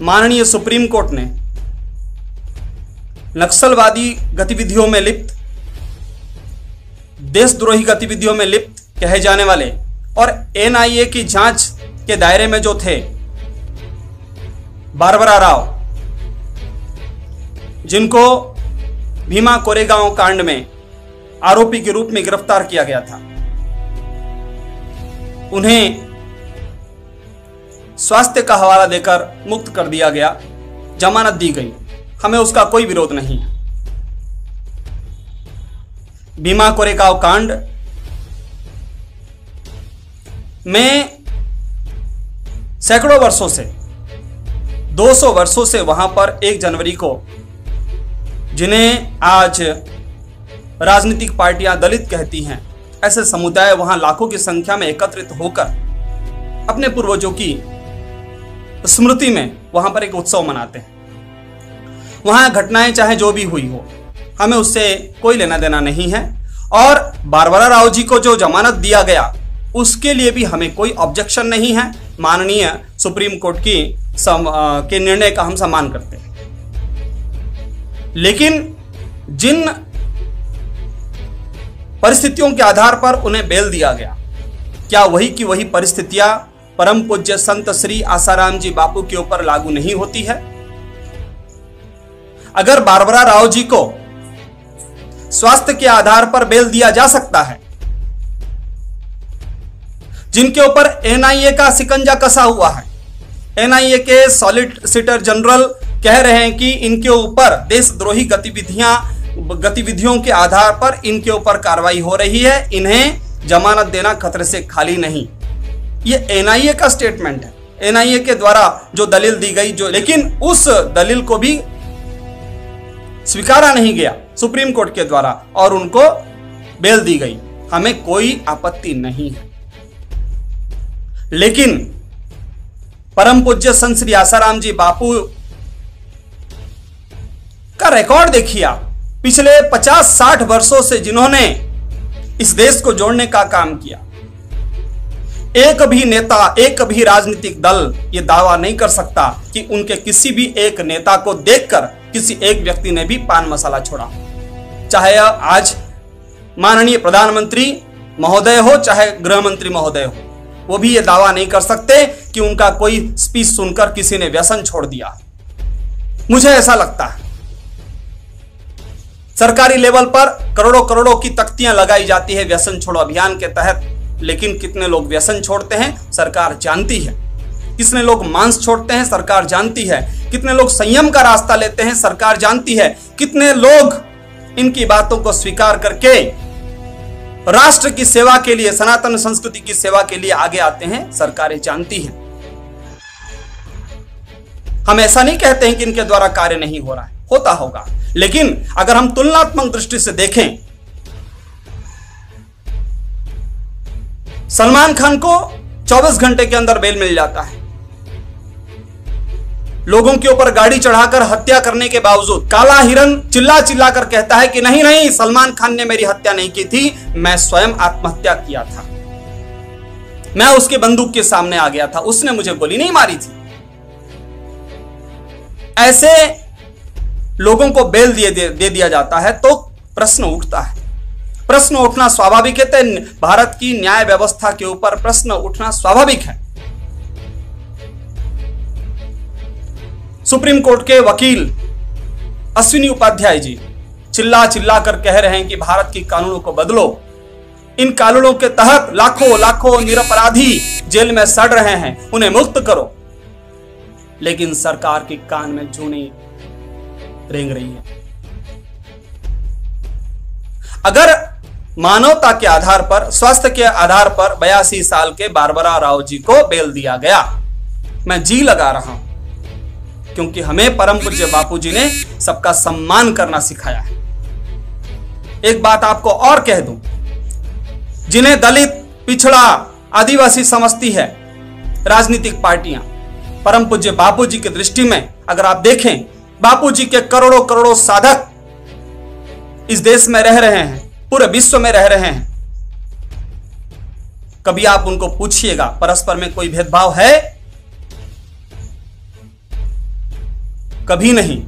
माननीय supreme court ने नक्सलवादी गतिविधियों में लिप्त, देशद्रोही गतिविधियों में लिप्त कहे जाने वाले और एनआईए की जांच के दायरे में जो थे बारबरा राव, जिनको भीमा कोरेगांव कांड में आरोपी के रूप में गिरफ्तार किया गया था, उन्हें स्वास्थ्य का हवाला देकर मुक्त कर दिया गया, जमानत दी गई। हमें उसका कोई विरोध नहीं है। भीमा कोरेगांव कांड में सैकड़ों वर्षों से, 200 वर्षों से वहां पर 1 जनवरी को, जिन्हें आज राजनीतिक पार्टियां दलित कहती हैं, ऐसे समुदाय वहां लाखों की संख्या में एकत्रित होकर अपने पूर्वजों की स्मृति में वहां पर एक उत्सव मनाते हैं। वहां घटनाएं चाहे जो भी हुई हो, हमें उससे कोई लेना देना नहीं है। और बारबरा राव जी को जो जमानत दिया गया, उसके लिए भी हमें कोई ऑब्जेक्शन नहीं है। माननीय सुप्रीम कोर्ट के निर्णय का हम सम्मान करते हैं। लेकिन जिन परिस्थितियों के आधार पर उन्हें बेल दिया गया, क्या वही की वही परिस्थितियां परम पूज्य संत श्री आसाराम जी बापू के ऊपर लागू नहीं होती है? अगर बारबरा राव जी को स्वास्थ्य के आधार पर बेल दिया जा सकता है, जिनके ऊपर एनआईए का शिकंजा कसा हुआ है, एनआईए के सॉलिसिटर जनरल कह रहे हैं कि इनके ऊपर देशद्रोही गतिविधियों के आधार पर इनके ऊपर कार्रवाई हो रही है, इन्हें जमानत देना खतरे से खाली नहीं। ये एनआईए का स्टेटमेंट है, एनआईए के द्वारा जो दलील दी गई, लेकिन उस दलील को भी स्वीकारा नहीं गया सुप्रीम कोर्ट के द्वारा और उनको बेल दी गई। हमें कोई आपत्ति नहीं है। लेकिन परम पूज्य संत श्री आसाराम जी बापू का रिकॉर्ड देखिए आप, पिछले 50-60 वर्षों से जिन्होंने इस देश को जोड़ने का काम किया, एक भी नेता, एक भी राजनीतिक दल यह दावा नहीं कर सकता कि उनके किसी भी एक नेता को देखकर किसी एक व्यक्ति ने भी पान मसाला छोड़ा। चाहे आज माननीय प्रधानमंत्री महोदय हो, चाहे गृह मंत्री महोदय हो, वो भी ये दावा नहीं कर सकते कि उनका कोई स्पीच सुनकर किसी ने व्यसन छोड़ दिया। मुझे ऐसा लगता है सरकारी लेवल पर करोड़ों करोड़ों की तख्तियां लगाई जाती है व्यसन छोड़ो अभियान के तहत, लेकिन कितने लोग व्यसन छोड़ते हैं सरकार जानती है। कितने लोग मांस छोड़ते हैं सरकार जानती है। कितने लोग संयम का रास्ता लेते हैं सरकार जानती है। कितने लोग इनकी बातों को स्वीकार करके राष्ट्र की सेवा के लिए, सनातन संस्कृति की सेवा के लिए आगे आते हैं, सरकारें जानती हैं। हम ऐसा नहीं कहते हैं कि इनके द्वारा कार्य नहीं हो रहा है, होता होगा, लेकिन अगर हम तुलनात्मक दृष्टि से देखें, सलमान खान को 24 घंटे के अंदर बेल मिल जाता है। लोगों के ऊपर गाड़ी चढ़ाकर हत्या करने के बावजूद काला हिरन चिल्ला चिल्ला कर कहता है कि नहीं नहीं, सलमान खान ने मेरी हत्या नहीं की थी, मैं स्वयं आत्महत्या किया था, मैं उसके बंदूक के सामने आ गया था, उसने मुझे गोली नहीं मारी थी। ऐसे लोगों को बेल दे दिया जाता है तो प्रश्न उठता है। प्रश्न उठना स्वाभाविक है। भारत की न्याय व्यवस्था के ऊपर प्रश्न उठना स्वाभाविक है। सुप्रीम कोर्ट के वकील अश्विनी उपाध्याय जी चिल्ला चिल्ला कर कह रहे हैं कि भारत की कानूनों को बदलो, इन कानूनों के तहत लाखों लाखों निरपराधी जेल में सड़ रहे हैं, उन्हें मुक्त करो। लेकिन सरकार के कान में जूं नहीं रेंग रही है। अगर मानवता के आधार पर, स्वास्थ्य के आधार पर 82 साल के बारबरा राव जी को बेल दिया गया, मैं जी लगा रहा हूं, क्योंकि हमें परम पूज्य बापू जी ने सबका सम्मान करना सिखाया है। एक बात आपको और कह दूं, जिन्हें दलित, पिछड़ा, आदिवासी समझती है राजनीतिक पार्टियां, परम पूज्य बापू जी की दृष्टि में अगर आप देखें, बापू जी के करोड़ों करोड़ों साधक इस देश में रह रहे हैं, पूरे विश्व में रह रहे हैं। कभी आप उनको पूछिएगा परस्पर में कोई भेदभाव है? कभी नहीं।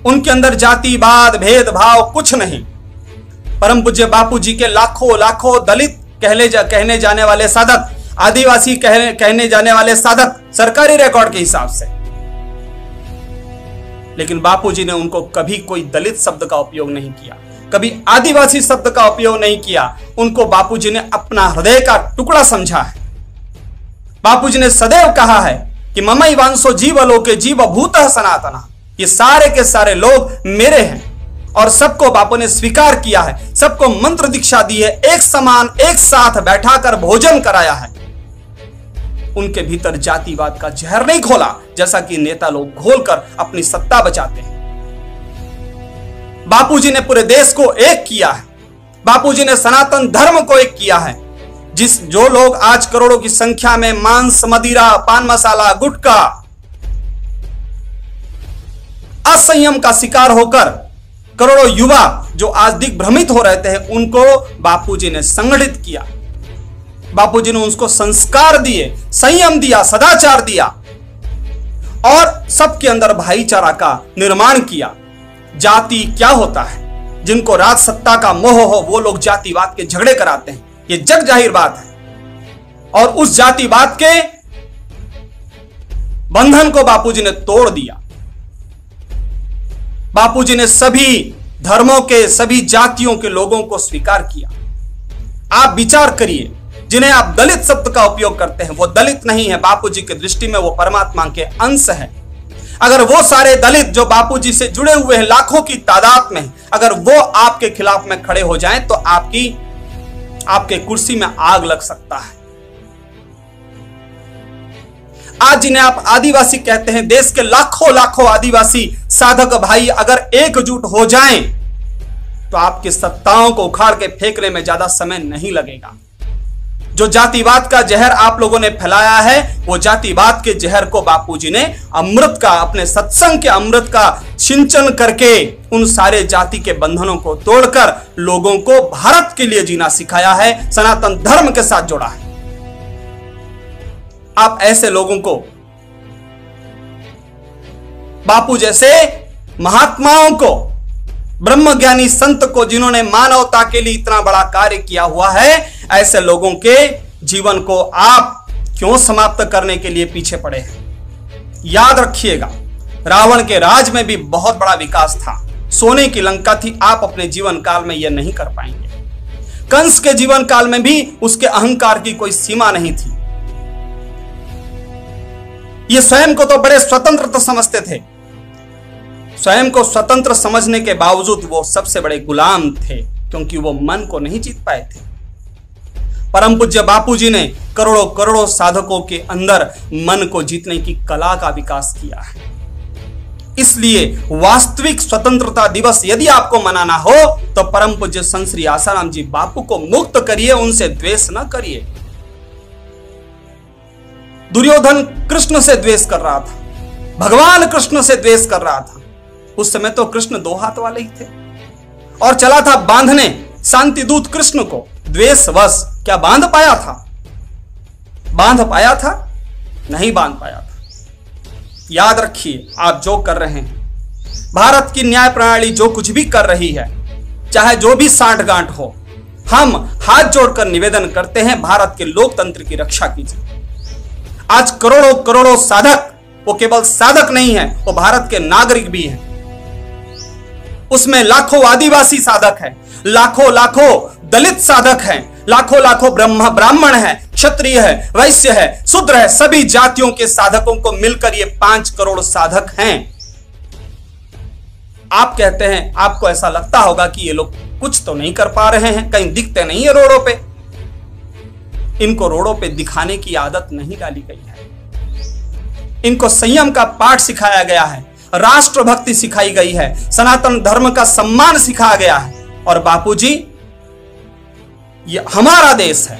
उनके अंदर जातिवाद भेदभाव कुछ नहीं। परम पूज्य बापू जी के लाखों लाखों दलित कहने जाने वाले साधक, आदिवासी कहने जाने वाले साधक सरकारी रिकॉर्ड के हिसाब से, लेकिन बापूजी ने उनको कभी कोई दलित शब्द का उपयोग नहीं किया, कभी आदिवासी शब्द का उपयोग नहीं किया। उनको बापूजी ने अपना हृदय का टुकड़ा समझा है। बापूजी ने सदैव कहा है कि ममई वांसो जीवलोके जीवभूतः सनातनः, ये सारे के सारे लोग मेरे हैं। और सबको बापू ने स्वीकार किया है, सबको मंत्र दीक्षा दी है, एक समान एक साथ बैठाकर भोजन कराया है। उनके भीतर जातिवाद का जहर नहीं खोला, जैसा कि नेता लोग घोलकर अपनी सत्ता बचाते हैं। बापूजी ने पूरे देश को एक किया है। बापूजी ने सनातन धर्म को एक किया है। जो लोग आज करोड़ों की संख्या में मांस, मदिरा, पान मसाला, गुटखा, असंयम का शिकार होकर करोड़ों युवा जो आज दिग्भ्रमित हो रहे थे, उनको बापूजी ने संगठित किया। बापूजी ने उसको संस्कार दिए, संयम दिया, सदाचार दिया और सबके अंदर भाईचारा का निर्माण किया। जाति क्या होता है? जिनको राज सत्ता का मोह हो वो लोग जातिवाद के झगड़े कराते हैं, ये जग जाहिर बात है। और उस जातिवाद के बंधन को बापूजी ने तोड़ दिया। बापूजी ने सभी धर्मों के, सभी जातियों के लोगों को स्वीकार किया। आप विचार करिए, जिन्हें आप दलित शब्द का उपयोग करते हैं वो दलित नहीं है, बापूजी की दृष्टि में वो परमात्मा के अंश है। अगर वो सारे दलित जो बापूजी से जुड़े हुए हैं लाखों की तादाद में, अगर वो आपके खिलाफ में खड़े हो जाएं तो आपके कुर्सी में आग लग सकता है। आज जिन्हें आप आदिवासी कहते हैं, देश के लाखों लाखों आदिवासी साधक भाई अगर एकजुट हो जाएं तो आपकी सत्ताओं को उखाड़ के फेंकने में ज्यादा समय नहीं लगेगा। जो जातिवाद का जहर आप लोगों ने फैलाया है, वो जातिवाद के जहर को बापूजी ने अमृत का, अपने सत्संग के अमृत का सिंचन करके उन सारे जाति के बंधनों को तोड़कर लोगों को भारत के लिए जीना सिखाया है, सनातन धर्म के साथ जोड़ा है। आप ऐसे लोगों को, बापू जैसे महात्माओं को, ब्रह्मज्ञानी संत को, जिन्होंने मानवता के लिए इतना बड़ा कार्य किया हुआ है, ऐसे लोगों के जीवन को आप क्यों समाप्त करने के लिए पीछे पड़े हैं? याद रखिएगा, रावण के राज में भी बहुत बड़ा विकास था, सोने की लंका थी। आप अपने जीवन काल में यह नहीं कर पाएंगे। कंस के जीवन काल में भी उसके अहंकार की कोई सीमा नहीं थी। ये स्वयं को तो बड़े स्वतंत्र तो समझते थे, स्वयं को स्वतंत्र समझने के बावजूद वो सबसे बड़े गुलाम थे, क्योंकि वो मन को नहीं जीत पाए थे। परम पूज्य बापूजी ने करोड़ों करोड़ों साधकों के अंदर मन को जीतने की कला का विकास किया है। इसलिए वास्तविक स्वतंत्रता दिवस यदि आपको मनाना हो तो परम पूज्य संत श्री आसाराम जी बापू को मुक्त करिए, उनसे द्वेष न करिए। दुर्योधन कृष्ण से द्वेष कर रहा था, भगवान कृष्ण से द्वेष कर रहा था। उस समय तो कृष्ण दो हाथ वाले ही थे और चला था बांधने शांति दूत कृष्ण को। द्वेषवश क्या बांध पाया था? बांध पाया था? नहीं बांध पाया था। याद रखिए, आप जो कर रहे हैं, भारत की न्याय प्रणाली जो कुछ भी कर रही है, चाहे जो भी सांठगांठ हो, हम हाथ जोड़कर निवेदन करते हैं, भारत के लोकतंत्र की रक्षा कीजिए। आज करोड़ों करोड़ों साधक, वो केवल साधक नहीं है, वो भारत के नागरिक भी हैं। उसमें लाखों आदिवासी साधक हैं, लाखों लाखों दलित साधक हैं, लाखों लाखों ब्राह्मण हैं, क्षत्रिय है, वैश्य है, शूद्र है, सभी जातियों के साधकों को मिलकर ये 5 करोड़ साधक हैं। आप कहते हैं, आपको ऐसा लगता होगा कि ये लोग कुछ तो नहीं कर पा रहे हैं, कहीं दिखते नहीं है रोडों पे। इनको रोडों पे दिखाने की आदत नहीं डाली गई है। इनको संयम का पाठ सिखाया गया है, राष्ट्रभक्ति सिखाई गई है, सनातन धर्म का सम्मान सिखाया गया है। और बापूजी, ये हमारा देश है,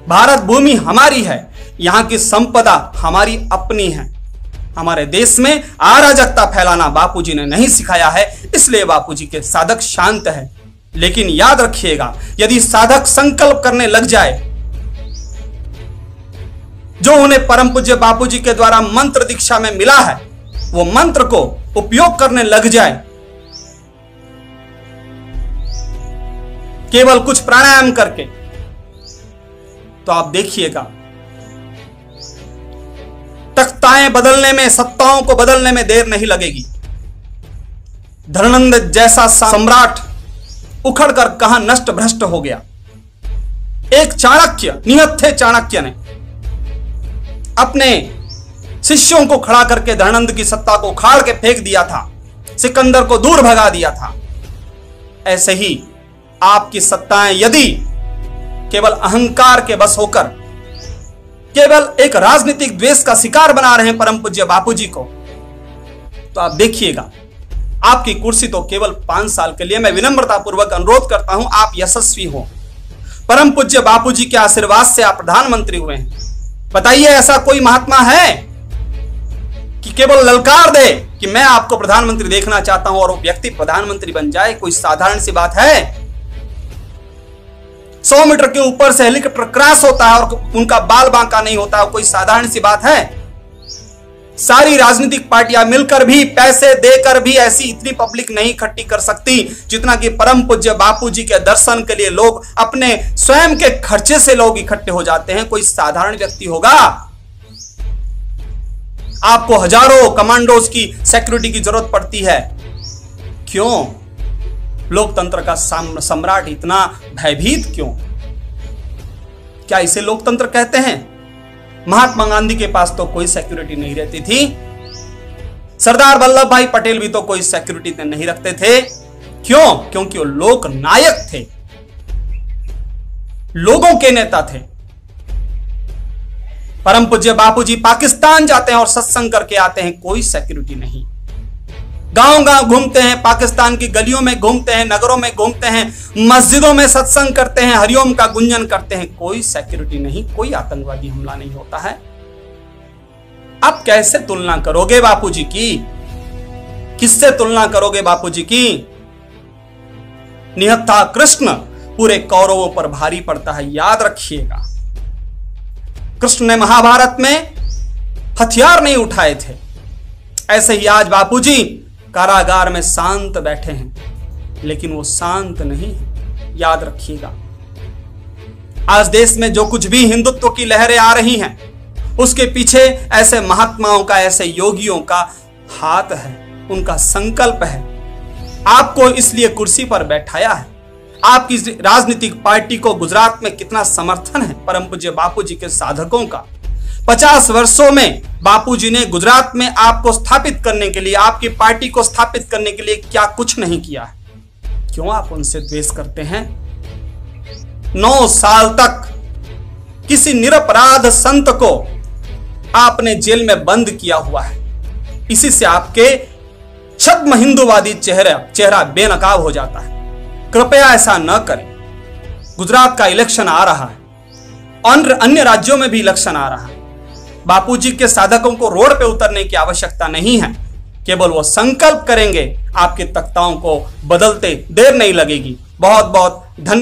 भारत भूमि हमारी है, यहां की संपदा हमारी अपनी है। हमारे देश में अराजकता फैलाना बापूजी ने नहीं सिखाया है, इसलिए बापूजी के साधक शांत है। लेकिन याद रखिएगा, यदि साधक संकल्प करने लग जाए, जो उन्हें परम पूज्य बापूजी के द्वारा मंत्र दीक्षा में मिला है, वो मंत्र को उपयोग करने लग जाए, केवल कुछ प्राणायाम करके, तो आप देखिएगा तख्ताएं बदलने में, सत्ताओं को बदलने में देर नहीं लगेगी। धर्मानंद जैसा सम्राट उखड़कर कहां नष्ट भ्रष्ट हो गया। एक चाणक्य, निहत्थे चाणक्य ने अपने शिष्यों को खड़ा करके धर्मानंद की सत्ता को उखाड़ के फेंक दिया था, सिकंदर को दूर भगा दिया था। ऐसे ही आपकी सत्ताएं यदि केवल अहंकार के बस होकर केवल एक राजनीतिक द्वेष का शिकार बना रहे हैं परम पूज्य बापूजी को, तो आप देखिएगा आपकी कुर्सी तो केवल 5 साल के लिए, मैं विनम्रता पूर्वक अनुरोध करता हूं, आप यशस्वी हो। परम पूज्य बापूजी के आशीर्वाद से आप प्रधानमंत्री हुए हैं। बताइए ऐसा कोई महात्मा है कि केवल ललकार दे कि मैं आपको प्रधानमंत्री देखना चाहता हूं और वो व्यक्ति प्रधानमंत्री बन जाए? कोई साधारण सी बात है? 100 मीटर के ऊपर से हेलीकॉप्टर क्रैश होता है और उनका बाल बांका नहीं होता है, कोई साधारण सी बात है? सारी राजनीतिक पार्टियां मिलकर भी, पैसे देकर भी ऐसी इतनी पब्लिक नहीं इकट्ठी कर सकती जितना कि परम पूज्य बापूजी के दर्शन के लिए लोग अपने स्वयं के खर्चे से लोग इकट्ठे हो जाते हैं। कोई साधारण व्यक्ति होगा? आपको हजारों कमांडोज की सिक्योरिटी की जरूरत पड़ती है। क्यों? लोकतंत्र का सम्राट इतना भयभीत क्यों? क्या इसे लोकतंत्र कहते हैं? महात्मा गांधी के पास तो कोई सिक्योरिटी नहीं रहती थी, सरदार वल्लभ भाई पटेल भी तो कोई सिक्योरिटी नहीं रखते थे। क्यों? क्योंकि वो लोक नायक थे, लोगों के नेता थे। परम पूज्य बापूजी पाकिस्तान जाते हैं और सत्संग करके आते हैं, कोई सिक्योरिटी नहीं। गांव गांव घूमते हैं, पाकिस्तान की गलियों में घूमते हैं, नगरों में घूमते हैं, मस्जिदों में सत्संग करते हैं, हरिओम का गुंजन करते हैं, कोई सिक्योरिटी नहीं, कोई आतंकवादी हमला नहीं होता है। आप कैसे तुलना करोगे बापूजी की? किससे तुलना करोगे बापूजी की? निहत्था कृष्ण पूरे कौरवों पर भारी पड़ता है, याद रखिएगा। कृष्ण ने महाभारत में हथियार नहीं उठाए थे, ऐसे ही आज बापूजी कारागार में शांत बैठे हैं, लेकिन वो शांत नहीं है, याद रखिएगा। आज देश में जो कुछ भी हिंदुत्व की लहरें आ रही हैं, उसके पीछे ऐसे महात्माओं का, ऐसे योगियों का हाथ है, उनका संकल्प है। आपको इसलिए कुर्सी पर बैठाया है। आपकी राजनीतिक पार्टी को गुजरात में कितना समर्थन है परम पूज्य बापूजी के साधकों का। 50 वर्षों में बापूजी ने गुजरात में आपको स्थापित करने के लिए, आपकी पार्टी को स्थापित करने के लिए क्या कुछ नहीं किया है। क्यों आप उनसे द्वेष करते हैं? 9 साल तक किसी निरपराध संत को आपने जेल में बंद किया हुआ है। इसी से आपके छद्म हिंदूवादी चेहरा बेनकाब हो जाता है। कृपया ऐसा न करें। गुजरात का इलेक्शन आ रहा है, अन्य राज्यों में भी इलेक्शन आ रहा है। बापूजी के साधकों को रोड पे उतरने की आवश्यकता नहीं है, केवल वो संकल्प करेंगे, आपके तख्ताओं को बदलते देर नहीं लगेगी। बहुत बहुत धन्यवाद।